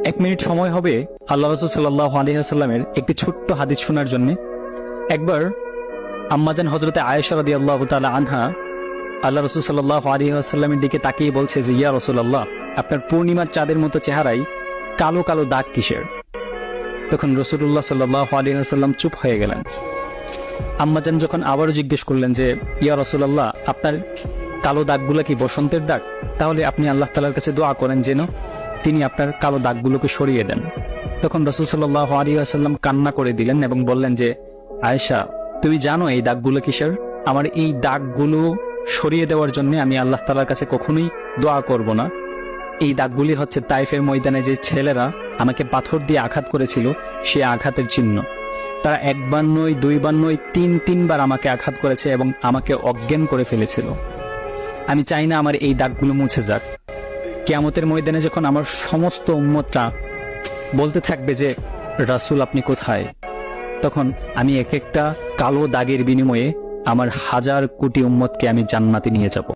এক মিনিট সময় হবে আল্লাহ রাসূল সাল্লাল্লাহু আলাইহি ওয়াসাল্লামের একটি ছোট্ট হাদিস শোনার জন্য। একবার আম্মাজান হযরতে আয়েশা রাদিয়াল্লাহু তাআলা আনহা আল্লাহ রাসূল সাল্লাল্লাহু আলাইহি ওয়াসাল্লামের দিকে তাকিয়ে বলছে যে, ইয়া রাসূলুল্লাহ, আপনার পূর্ণিমার চাঁদের মতো চেহারায় কালো কালো দাগ কিসের? তখন রাসূলুল্লাহ সাল্লাল্লাহু আলাইহি ওয়াসাল্লাম চুপ হয়ে গেলেন। আম্মাজান যখন আবারও জিজ্ঞেস করলেন যে, ইয়া রাসূলুল্লাহ, আপনার কালো দাগগুলো কি বসন্তের দাগ? তাহলে আপনি আল্লাহ তাআলার কাছে দোয়া করেন যেন তিনি আপনার কালো দাগগুলোকে সরিয়ে দেন। তখন রাসূল সাল্লাল্লাহু আলাইহি ওয়াসাল্লাম কান্না করে দিলেন এবং বললেন যে, আয়েশা, তুমি জানো এই দাগগুলো কিসের? আমার এই দাগগুলো সরিয়ে দেওয়ার জন্য আমি আল্লাহ তাআলার কাছে কখনোই দোয়া করব না। এই দাগগুলি হচ্ছে তাইফের ময়দানে যে ছেলেরা আমাকে পাথর দিয়ে আঘাত করেছিল, সে আঘাতের চিহ্ন। তারা একবার নয়, দুইবার নয়, তিনবার আমাকে আঘাত করেছে এবং আমাকে অজ্ঞান করে ফেলেছিল। আমি চাই না আমার এই দাগগুলো মুছে যাক। কিয়ামতের ময়দানে যখন আমার সমস্ত উম্মতরা বলতে থাকবে যে, রাসূল আপনি কোথায়, তখন আমি এক একটা কালো দাগের বিনিময়ে আমার হাজার কোটি উম্মতকে আমি জান্নাতে নিয়ে যাব।